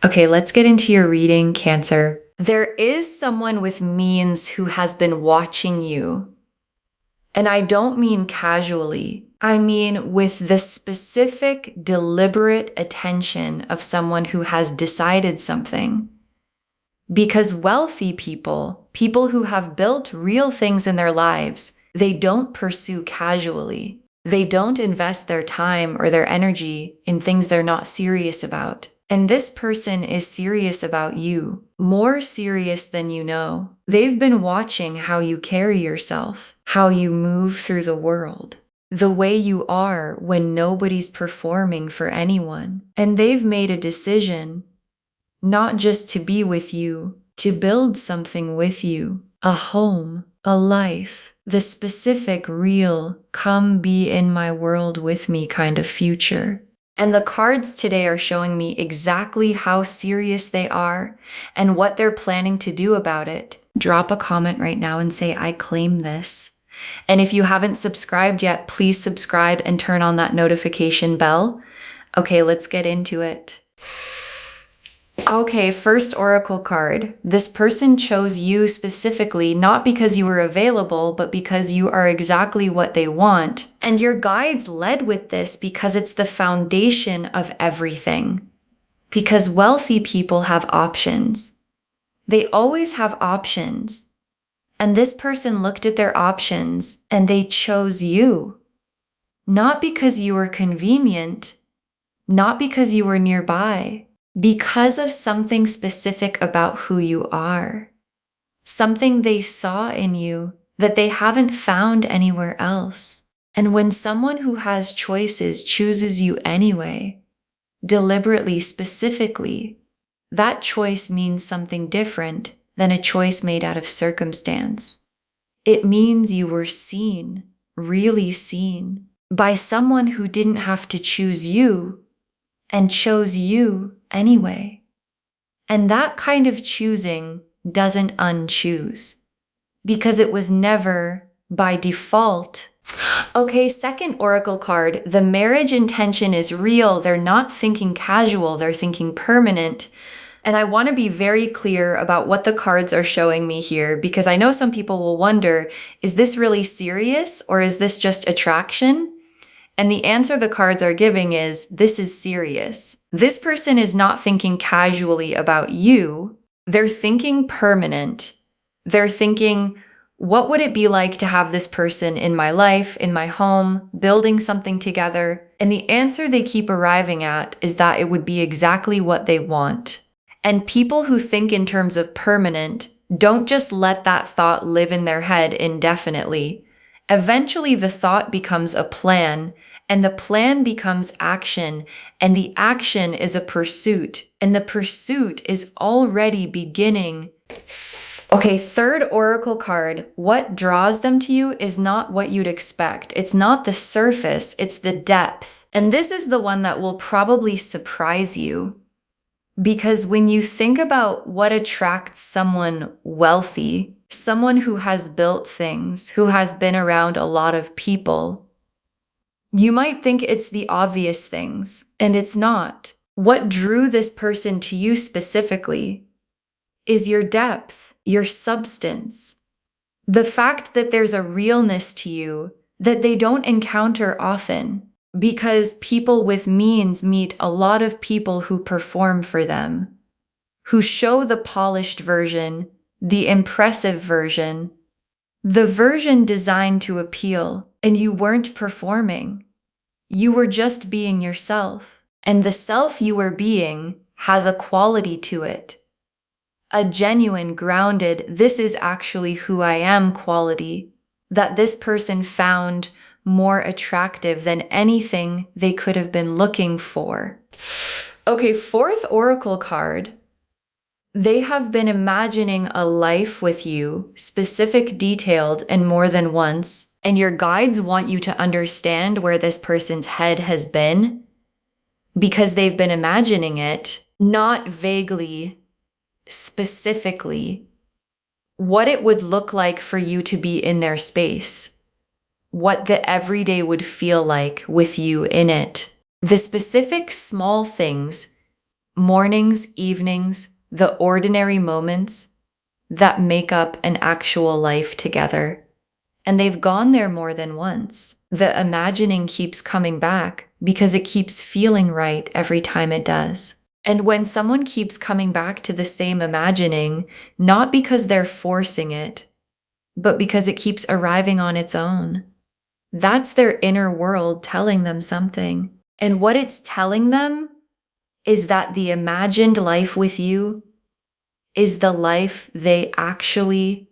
Okay, let's get into your reading, Cancer. There is someone with means who has been watching you. And I don't mean casually. I mean with the specific, deliberate attention of someone who has decided something. Because wealthy people, people who have built real things in their lives, they don't pursue casually. They don't invest their time or their energy in things they're not serious about. And this person is serious about you, more serious than you know. They've been watching how you carry yourself, how you move through the world, the way you are when nobody's performing for anyone. And they've made a decision not just to be with you, to build something with you, a home, a life, the specific, real, come be in my world with me kind of future. And the cards today are showing me exactly how serious they are and what they're planning to do about it. Drop a comment right now and say, I claim this. And if you haven't subscribed yet, please subscribe and turn on that notification bell. Okay, let's get into it. Okay, first oracle card. This person chose you specifically, not because you were available, but because you are exactly what they want. And your guides led with this because it's the foundation of everything. Because wealthy people have options. They always have options. And this person looked at their options and they chose you. Not because you were convenient, not because you were nearby, because of something specific about who you are. Something they saw in you that they haven't found anywhere else. And when someone who has choices chooses you anyway, deliberately, specifically, that choice means something different than a choice made out of circumstance. It means you were seen, really seen, by someone who didn't have to choose you and chose you anyway. And that kind of choosing doesn't unchoose, because it was never by default. Okay, second oracle card. The marriage intention is real. They're not thinking casual, they're thinking permanent. And I want to be very clear about what the cards are showing me here, because I know some people will wonder, is this really serious or is this just attraction? And the answer the cards are giving is, this is serious. This person is not thinking casually about you. They're thinking permanent. They're thinking, what would it be like to have this person in my life, in my home, building something together? And the answer they keep arriving at is that it would be exactly what they want. And people who think in terms of permanent don't just let that thought live in their head indefinitely. Eventually, the thought becomes a plan, and the plan becomes action, and the action is a pursuit, and the pursuit is already beginning. Okay, third oracle card. What draws them to you is not what you'd expect. It's not the surface, it's the depth. And this is the one that will probably surprise you. Because when you think about what attracts someone wealthy, someone who has built things, who has been around a lot of people, you might think it's the obvious things, and it's not. What drew this person to you specifically is your depth, your substance. The fact that there's a realness to you that they don't encounter often, because people with means meet a lot of people who perform for them, who show the polished version, the impressive version, the version designed to appeal, and you weren't performing. You were just being yourself, and the self you were being has a quality to it. A genuine, grounded, this is actually who I am quality that this person found more attractive than anything they could have been looking for. Okay, fourth oracle card. They have been imagining a life with you, specific, detailed, and more than once, and your guides want you to understand where this person's head has been, because they've been imagining it, not vaguely, specifically, what it would look like for you to be in their space. What the everyday would feel like with you in it. The specific small things Mornings, evenings, the ordinary moments that make up an actual life together. And they've gone there more than once. The imagining keeps coming back because it keeps feeling right every time it does. And when someone keeps coming back to the same imagining, not because they're forcing it, but because it keeps arriving on its own, that's their inner world telling them something. And what it's telling them is that the imagined life with you is the life they actually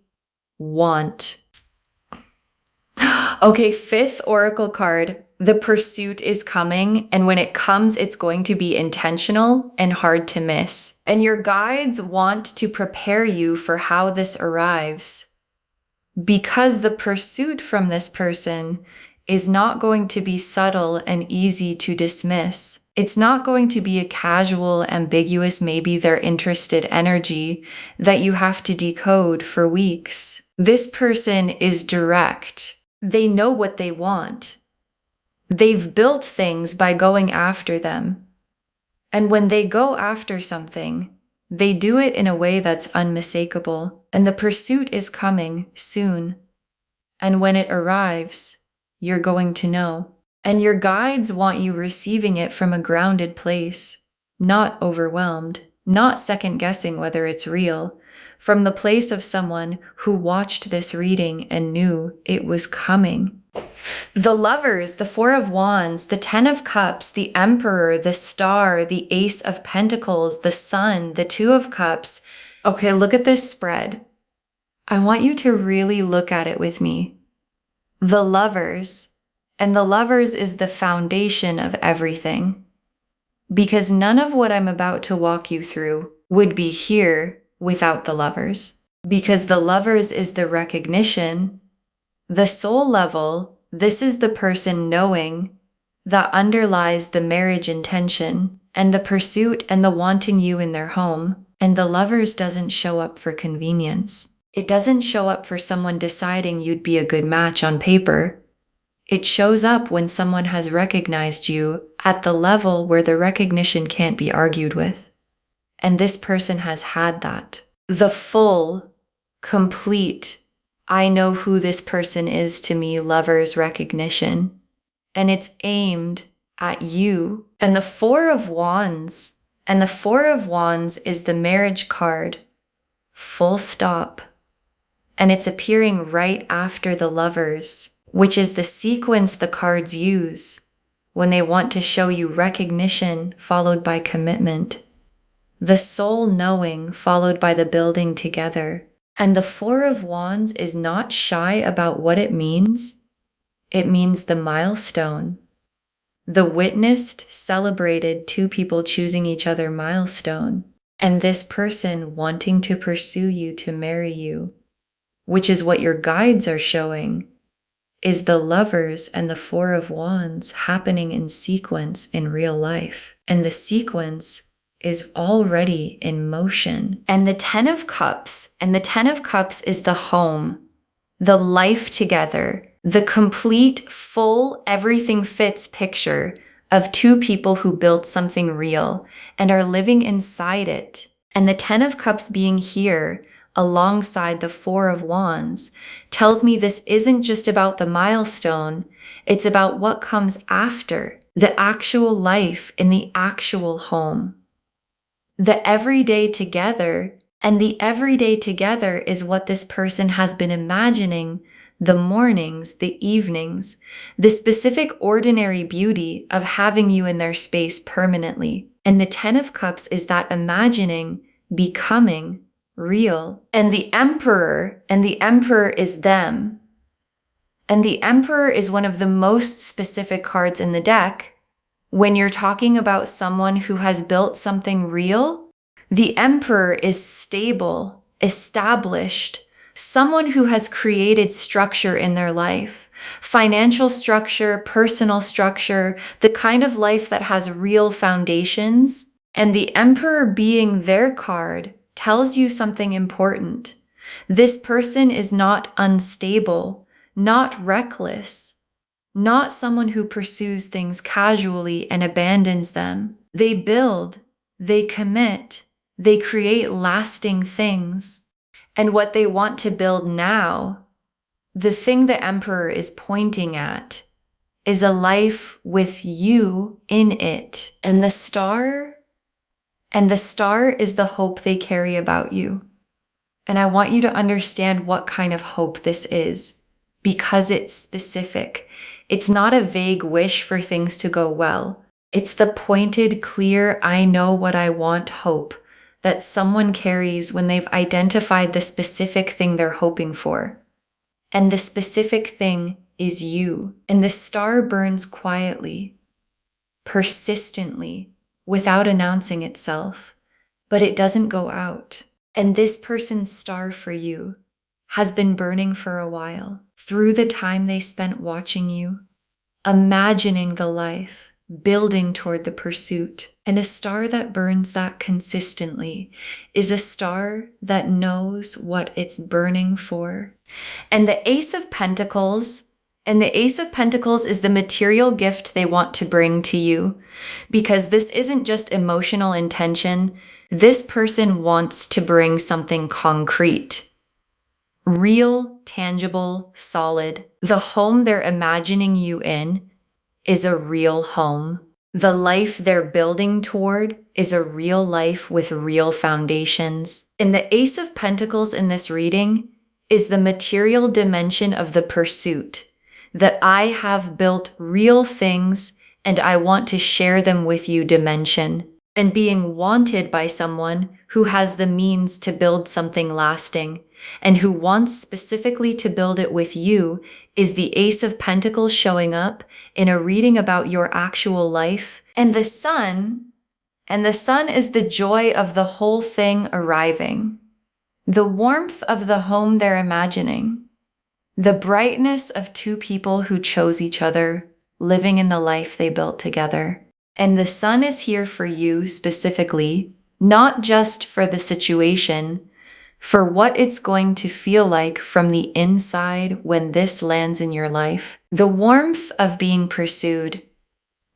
want. Okay, fifth oracle card. The pursuit is coming, and when it comes, it's going to be intentional and hard to miss. And your guides want to prepare you for how this arrives, because the pursuit from this person is not going to be subtle and easy to dismiss. It's not going to be a casual, ambiguous, maybe they're interested energy that you have to decode for weeks. This person is direct. They know what they want. They've built things by going after them. And when they go after something, they do it in a way that's unmistakable. And the pursuit is coming soon. And when it arrives, you're going to know. And your guides want you receiving it from a grounded place, not overwhelmed, not second-guessing whether it's real, from the place of someone who watched this reading and knew it was coming. The Lovers, the Four of Wands, the Ten of Cups, the Emperor, the Star, the Ace of Pentacles, the Sun, the Two of Cups. Okay, look at this spread. I want you to really look at it with me. The Lovers. And the Lovers is the foundation of everything. Because none of what I'm about to walk you through would be here without the Lovers. Because the Lovers is the recognition, the soul level. This is the person knowing that underlies the marriage intention and the pursuit and the wanting you in their home. And the Lovers doesn't show up for convenience. It doesn't show up for someone deciding you'd be a good match on paper. It shows up when someone has recognized you at the level where the recognition can't be argued with. And this person has had that. The full, complete, I know who this person is to me, Lovers recognition. And it's aimed at you. And the Four of Wands. And the Four of Wands is the marriage card. Full stop. And it's appearing right after the Lovers, which is the sequence the cards use when they want to show you recognition followed by commitment. The soul knowing followed by the building together. And the Four of Wands is not shy about what it means. It means the milestone. The witnessed, celebrated two people choosing each other milestone. And this person wanting to pursue you to marry you, which is what your guides are showing, is the Lovers and the Four of Wands happening in sequence in real life. And the sequence is already in motion. And the Ten of Cups, and the Ten of Cups is the home, the life together, the complete, full, everything fits picture of two people who built something real and are living inside it. And the Ten of Cups being here alongside the Four of Wands tells me this isn't just about the milestone, it's about what comes after, the actual life in the actual home. The everyday together, and the everyday together is what this person has been imagining, the mornings, the evenings, the specific ordinary beauty of having you in their space permanently. And the Ten of Cups is that imagining becoming real. And the Emperor is them. And the Emperor is one of the most specific cards in the deck. When you're talking about someone who has built something real, the Emperor is stable, established, someone who has created structure in their life, financial structure, personal structure, the kind of life that has real foundations. And the Emperor being their card tells you something important. This person is not unstable, not reckless, not someone who pursues things casually and abandons them. They build, they commit, they create lasting things. And what they want to build now, the thing the Emperor is pointing at, is a life with you in it. And the star is the hope they carry about you. And I want you to understand what kind of hope this is, because it's specific. It's not a vague wish for things to go well. It's the pointed, clear, I know what I want hope that someone carries when they've identified the specific thing they're hoping for. And the specific thing is you. And the star burns quietly, persistently, without announcing itself, but it doesn't go out. And this person's star for you has been burning for a while, through the time they spent watching you, imagining the life, building toward the pursuit. And a star that burns that consistently is a star that knows what it's burning for. And the Ace of Pentacles is the material gift they want to bring to you, because this isn't just emotional intention. This person wants to bring something concrete, real, tangible, solid. The home they're imagining you in is a real home. The life they're building toward is a real life with real foundations. And the Ace of Pentacles in this reading is the material dimension of the pursuit, that I have built real things and I want to share them with you dimension. And being wanted by someone who has the means to build something lasting and who wants specifically to build it with you is the Ace of Pentacles showing up in a reading about your actual life. And the sun is the joy of the whole thing arriving, the warmth of the home they're imagining, the brightness of two people who chose each other, living in the life they built together. And the sun is here for you specifically, not just for the situation, for what it's going to feel like from the inside when this lands in your life. The warmth of being pursued,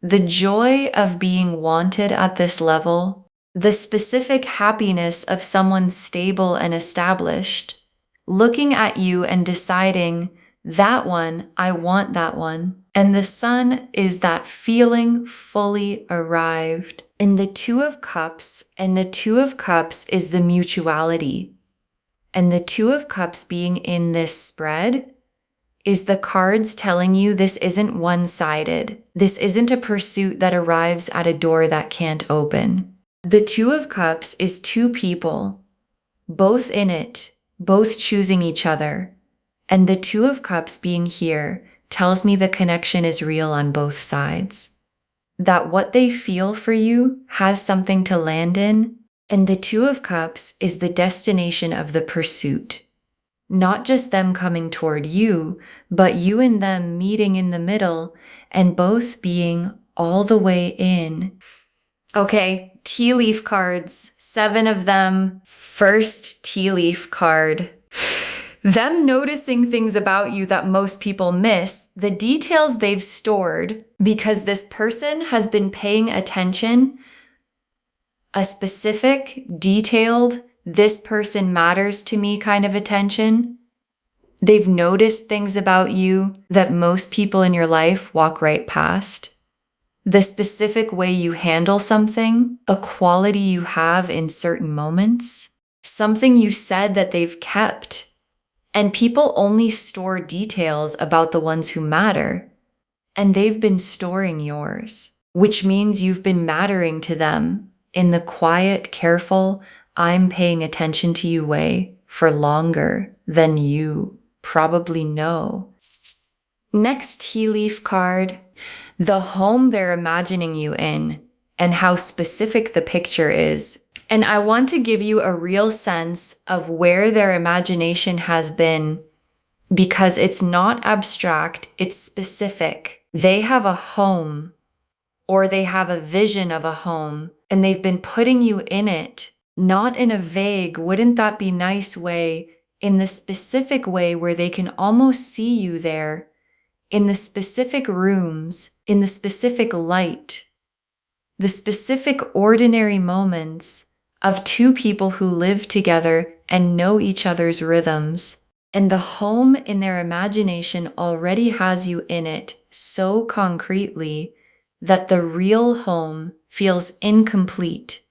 the joy of being wanted at this level, the specific happiness of someone stable and established, looking at you and deciding, that one, I want that one. And the sun is that feeling fully arrived. And the Two of Cups is the mutuality. And the Two of Cups being in this spread is the cards telling you this isn't one-sided. This isn't a pursuit that arrives at a door that can't open. The Two of Cups is two people, both in it, both choosing each other. And the Two of Cups being here tells me the connection is real on both sides. That what they feel for you has something to land in. And the Two of Cups is the destination of the pursuit. Not just them coming toward you, but you and them meeting in the middle and both being all the way in. Okay, tea leaf cards, 7 of them. First tea leaf card. Them noticing things about you that most people miss, the details they've stored, because this person has been paying attention, a specific, detailed, this person matters to me kind of attention. They've noticed things about you that most people in your life walk right past. The specific way you handle something, a quality you have in certain moments, something you said that they've kept. And people only store details about the ones who matter. And they've been storing yours, which means you've been mattering to them in the quiet, careful, I'm paying attention to you way for longer than you probably know. Next tea leaf card, the home they're imagining you in and how specific the picture is. And I want to give you a real sense of where their imagination has been, because it's not abstract, it's specific. They have a home, or they have a vision of a home, and they've been putting you in it, not in a vague, wouldn't that be nice way, in the specific way where they can almost see you there, in the specific rooms, in the specific light. the specific ordinary moments of two people who live together and know each other's rhythms. And the home in their imagination already has you in it so concretely that the real home feels incomplete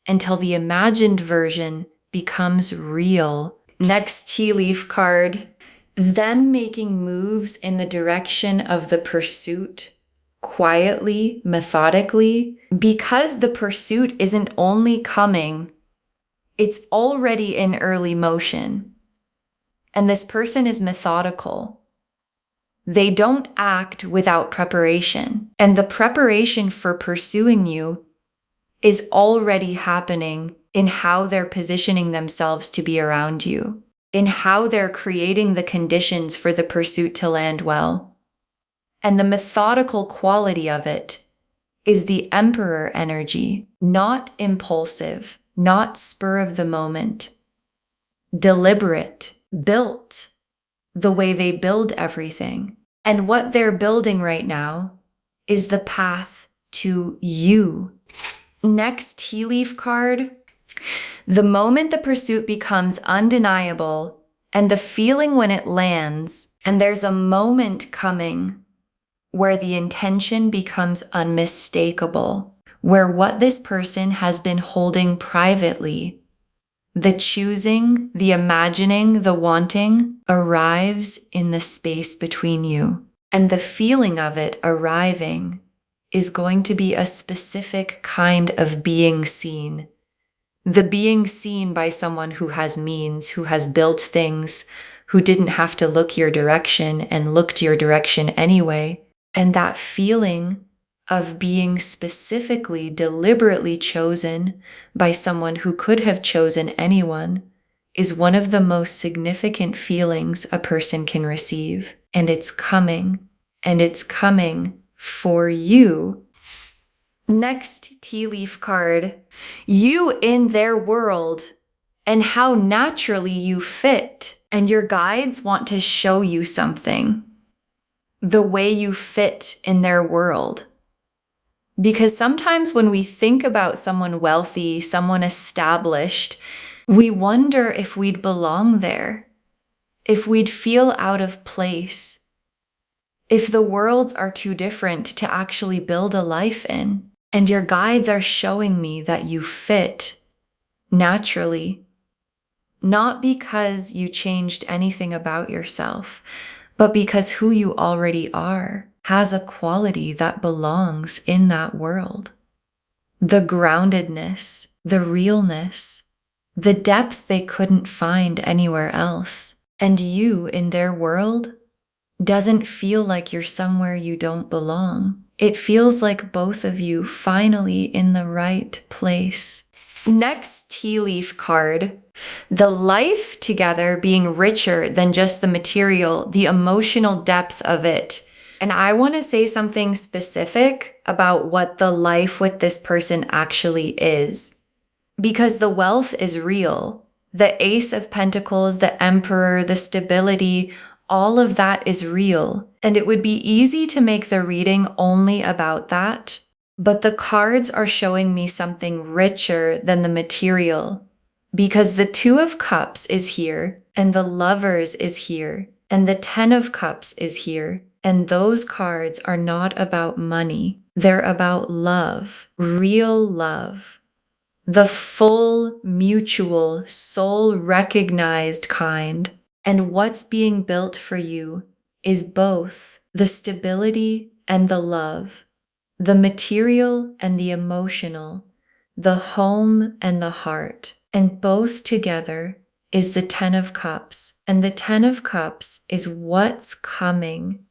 until the imagined version becomes real. Next tea leaf card, them making moves in the direction of the pursuit, quietly, methodically, because the pursuit isn't only coming, it's already in early motion. And this person is methodical. They don't act without preparation. And the preparation for pursuing you is already happening in how they're positioning themselves to be around you, in how they're creating the conditions for the pursuit to land well. And the methodical quality of it is the Emperor energy, not impulsive, not spur of the moment, deliberate, built the way they build everything. And what they're building right now is the path to you. Next tea leaf card, the moment the pursuit becomes undeniable and the feeling when it lands, and there's a moment coming where the intention becomes unmistakable, where what this person has been holding privately, the choosing, the imagining, the wanting, arrives in the space between you. And the feeling of it arriving is going to be a specific kind of being seen. The being seen by someone who has means, who has built things, who didn't have to look your direction and looked your direction anyway. And that feeling of being specifically, deliberately chosen by someone who could have chosen anyone is one of the most significant feelings a person can receive. And it's coming for you. Next tea leaf card, you in their world and how naturally you fit. And your guides want to show you something, the way you fit in their world. Because sometimes when we think about someone wealthy, someone established, we wonder if we'd belong there, if we'd feel out of place, if the worlds are too different to actually build a life in. And your guides are showing me that you fit naturally, not because you changed anything about yourself, but because who you already are has a quality that belongs in that world. The groundedness, the realness, the depth they couldn't find anywhere else. And you in their world doesn't feel like you're somewhere you don't belong. It feels like both of you finally in the right place. Next tea leaf card, the life together being richer than just the material, the emotional depth of it. And I want to say something specific about what the life with this person actually is. Because the wealth is real. The Ace of Pentacles, the Emperor, the stability, all of that is real. And it would be easy to make the reading only about that. But the cards are showing me something richer than the material. Because the Two of Cups is here, and the Lovers is here, and the Ten of Cups is here. And those cards are not about money. They're about love, real love. The full, mutual, soul-recognized kind. And what's being built for you is both the stability and the love, the material and the emotional, the home and the heart. And both together is the Ten of Cups. And the Ten of Cups is what's coming.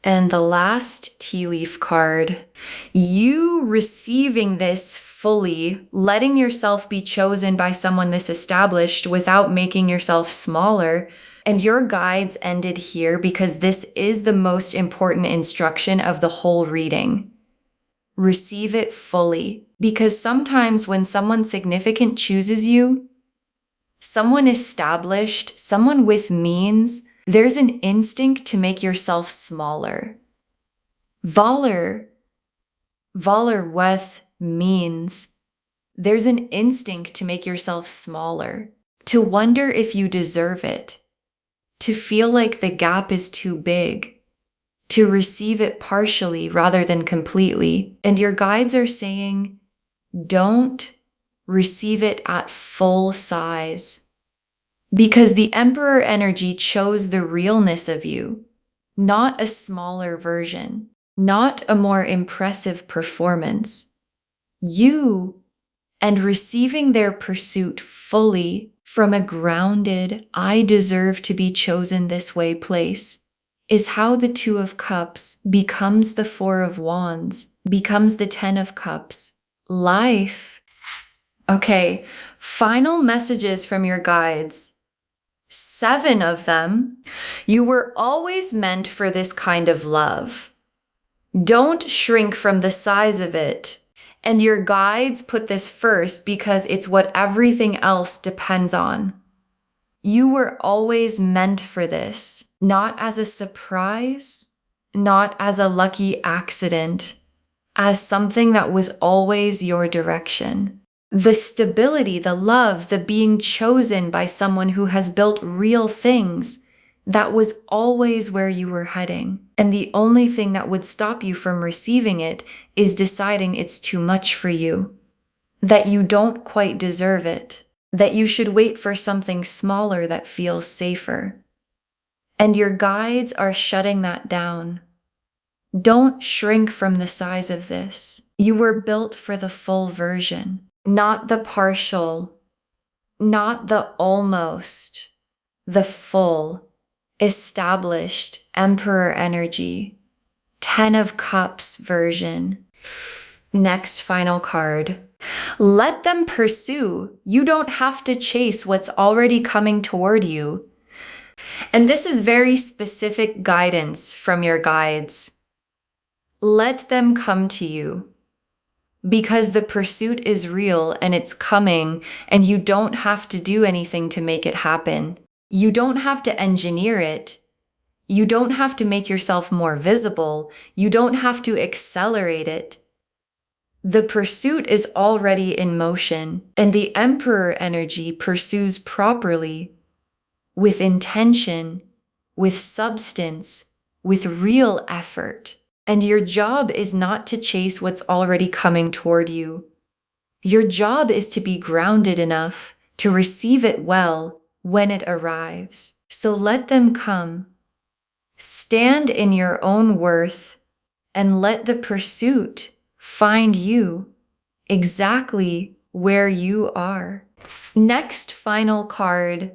And the last tea leaf card, you receiving this fully, letting yourself be chosen by someone this established without making yourself smaller. And your guides ended here because this is the most important instruction of the whole reading. Receive it fully. Because sometimes when someone significant chooses you, someone established, someone with means, there's an instinct to make yourself smaller. Valar with means. There's an instinct to make yourself smaller, to wonder if you deserve it, to feel like the gap is too big, to receive it partially rather than completely. And your guides are saying, don't receive it at full size. Because the Emperor energy chose the realness of you, not a smaller version, not a more impressive performance. You, and receiving their pursuit fully from a grounded, I deserve to be chosen this way place, is how the Two of Cups becomes the Four of Wands, becomes the Ten of Cups. Life. Okay, final messages from your guides. 7 of them. You were always meant for this kind of love. Don't shrink from the size of it. And your guides put this first because it's what everything else depends on. You were always meant for this, not as a surprise, not as a lucky accident, as something that was always your direction. The stability, the love, the being chosen by someone who has built real things, that was always where you were heading. And the only thing that would stop you from receiving it is deciding it's too much for you, that you don't quite deserve it, that you should wait for something smaller that feels safer. And your guides are shutting that down. Don't shrink from the size of this. You were built for the full version, not the partial, not the almost, the full, established Emperor energy, 10 of Cups version. Next final card. Let them pursue. You don't have to chase what's already coming toward you. And this is very specific guidance from your guides. Let them come to you. Because the pursuit is real and it's coming, and you don't have to do anything to make it happen. You don't have to engineer it. You don't have to make yourself more visible. You don't have to accelerate it. The pursuit is already in motion, and the Emperor energy pursues properly, with intention, with substance, with real effort. And your job is not to chase what's already coming toward you. Your job is to be grounded enough to receive it well when it arrives. So let them come. Stand in your own worth and let the pursuit find you exactly where you are. Next final card.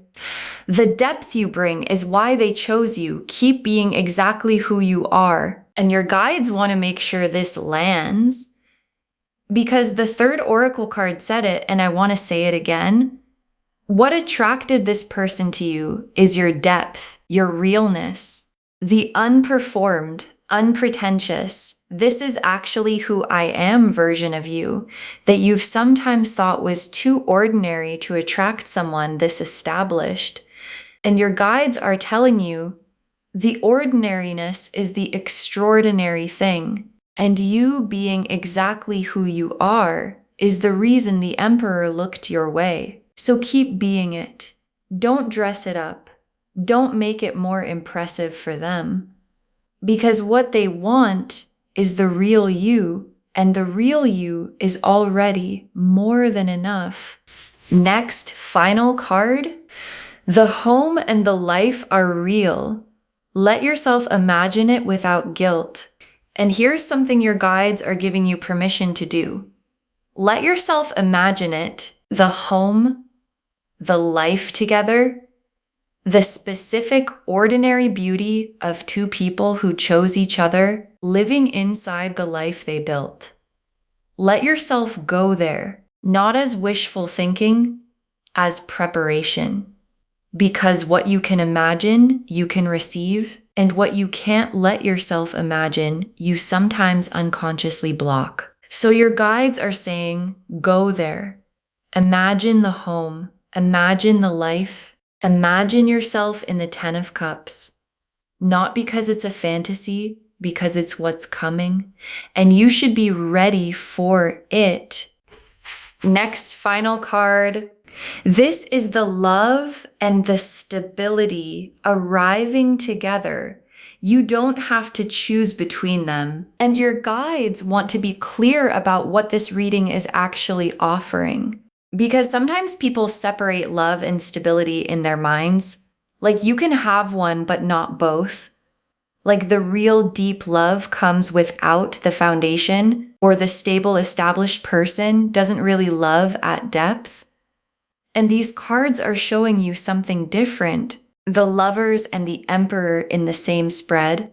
The depth you bring is why they chose you. Keep being exactly who you are. And your guides want to make sure this lands, because the third oracle card said it, and I want to say it again. What attracted this person to you is your depth, your realness, the unperformed, unpretentious, this is actually who I am version of you that you've sometimes thought was too ordinary to attract someone this established. And your guides are telling you the ordinariness is the extraordinary thing. And you being exactly who you are is the reason the Emperor looked your way. So keep being it. Don't dress it up. Don't make it more impressive for them. Because what they want is the real you, and the real you is already more than enough. Next, final card. The home and the life are real. Let yourself imagine it without guilt. And here's something your guides are giving you permission to do. Let yourself imagine it, the home, the life together, the specific ordinary beauty of two people who chose each other, living inside the life they built. Let yourself go there, not as wishful thinking, as preparation. Because what you can imagine, you can receive, and what you can't let yourself imagine, you sometimes unconsciously block. So your guides are saying, go there. Imagine the home, imagine the life. Imagine yourself in the 10 of Cups, not because it's a fantasy, because it's what's coming, and you should be ready for it. Next, final card. This is the love and the stability arriving together. You don't have to choose between them. And your guides want to be clear about what this reading is actually offering. Because sometimes people separate love and stability in their minds. Like you can have one, but not both. Like the real deep love comes without the foundation, or the stable established person doesn't really love at depth. And these cards are showing you something different. The Lovers and the Emperor in the same spread,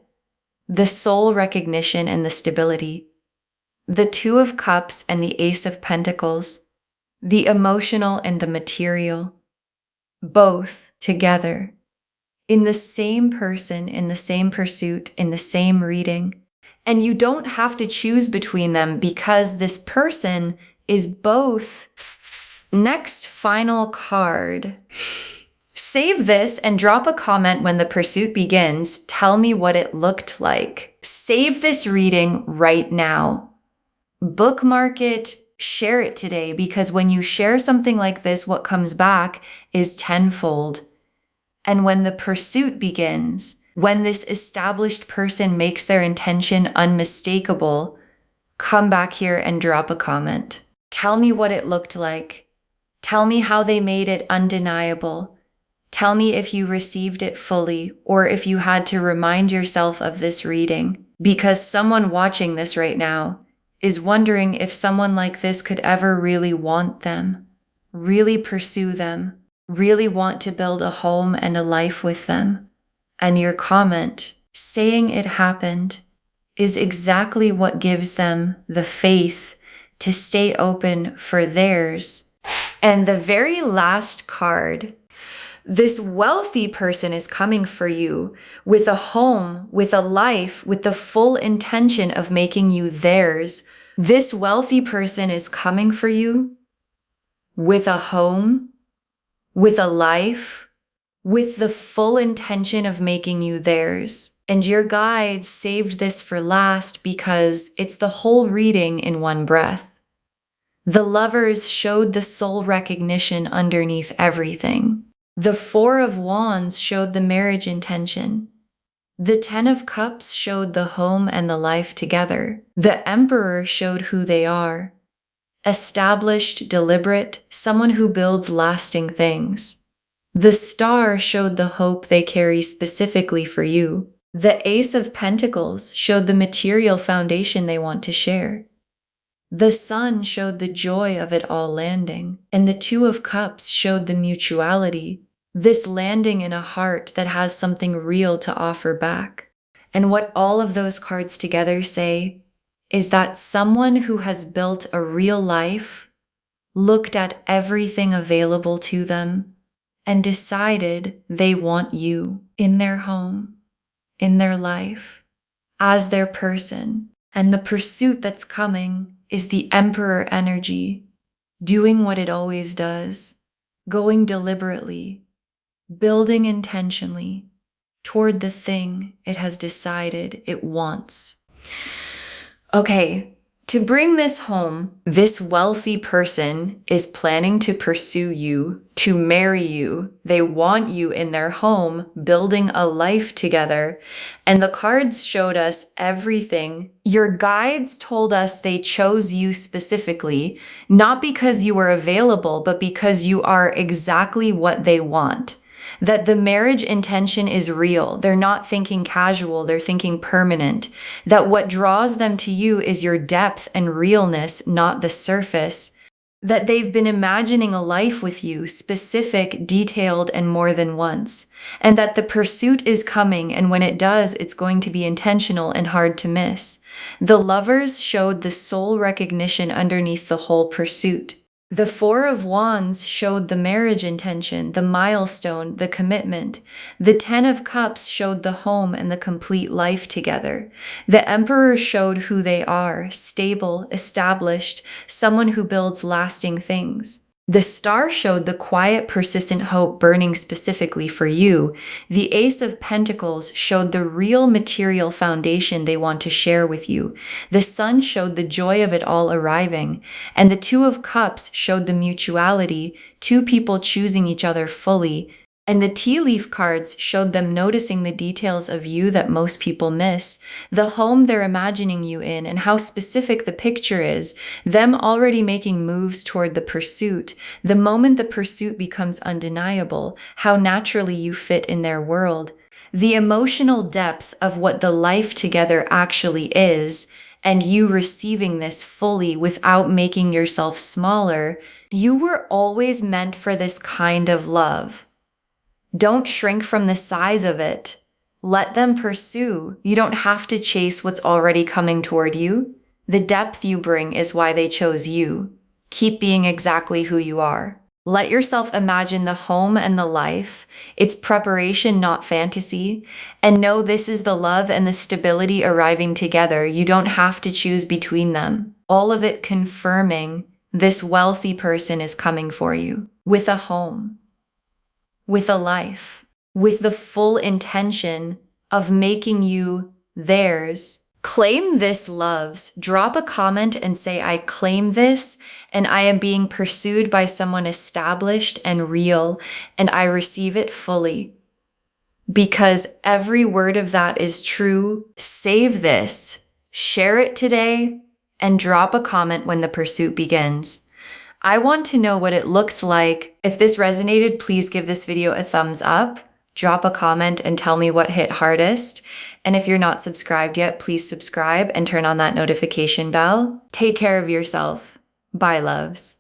the soul recognition and the stability, the Two of Cups and the Ace of Pentacles, the emotional and the material, both together, in the same person, in the same pursuit, in the same reading. And you don't have to choose between them because this person is both. Next, final card. Save this and drop a comment when the pursuit begins. Tell me what it looked like. Save this reading right now. Bookmark it, share it today, because when you share something like this, what comes back is tenfold. And when the pursuit begins, when this established person makes their intention unmistakable, come back here and drop a comment. Tell me what it looked like. Tell me how they made it undeniable. Tell me if you received it fully, or if you had to remind yourself of this reading, because someone watching this right now is wondering if someone like this could ever really want them, really pursue them, really want to build a home and a life with them. And your comment, saying it happened, is exactly what gives them the faith to stay open for theirs. And the very last card. This wealthy person is coming for you with a home, with a life, with the full intention of making you theirs. This wealthy person is coming for you with a home, with a life, with the full intention of making you theirs. And your guides saved this for last because it's the whole reading in one breath. The Lovers showed the soul recognition underneath everything. The Four of Wands showed the marriage intention. The Ten of Cups showed the home and the life together. The Emperor showed who they are. Established, deliberate, someone who builds lasting things. The Star showed the hope they carry specifically for you. The Ace of Pentacles showed the material foundation they want to share. The Sun showed the joy of it all landing. And the Two of Cups showed the mutuality. This landing in a heart that has something real to offer back. And what all of those cards together say is that someone who has built a real life looked at everything available to them and decided they want you in their home, in their life, as their person. And the pursuit that's coming is the Emperor energy, doing what it always does, going deliberately, building intentionally toward the thing it has decided it wants. Okay, to bring this home, this wealthy person is planning to pursue you, to marry you. They want you in their home, building a life together. And the cards showed us everything. Your guides told us they chose you specifically, not because you were available, but because you are exactly what they want. That the marriage intention is real. They're not thinking casual, they're thinking permanent. That what draws them to you is your depth and realness, not the surface. That they've been imagining a life with you, specific, detailed, and more than once. And that the pursuit is coming, and when it does, it's going to be intentional and hard to miss. The Lovers showed the soul recognition underneath the whole pursuit. The Four of Wands showed the marriage intention, the milestone, the commitment. The Ten of Cups showed the home and the complete life together. The Emperor showed who they are, stable, established, someone who builds lasting things. The star showed the quiet, persistent hope burning specifically for you. The Ace of Pentacles showed the real material foundation they want to share with you. The Sun showed the joy of it all arriving. And the Two of Cups showed the mutuality, two people choosing each other fully. And the tea leaf cards showed them noticing the details of you that most people miss, the home they're imagining you in and how specific the picture is, them already making moves toward the pursuit, the moment the pursuit becomes undeniable, how naturally you fit in their world, the emotional depth of what the life together actually is, and you receiving this fully without making yourself smaller. You were always meant for this kind of love. Don't shrink from the size of it. Let them pursue. You don't have to chase what's already coming toward you. The depth you bring is why they chose you. Keep being exactly who you are. Let yourself imagine the home and the life. It's preparation, not fantasy. And know this is the love and the stability arriving together. You don't have to choose between them. All of it confirming this wealthy person is coming for you with a home, with a life, with the full intention of making you theirs. Claim this, loves. Drop a comment and say, I claim this, and I am being pursued by someone established and real, and I receive it fully. Because every word of that is true. Save this, share it today, and drop a comment when the pursuit begins. I want to know what it looked like. If this resonated, please give this video a thumbs up, drop a comment and tell me what hit hardest. And if you're not subscribed yet, please subscribe and turn on that notification bell. Take care of yourself. Bye, loves.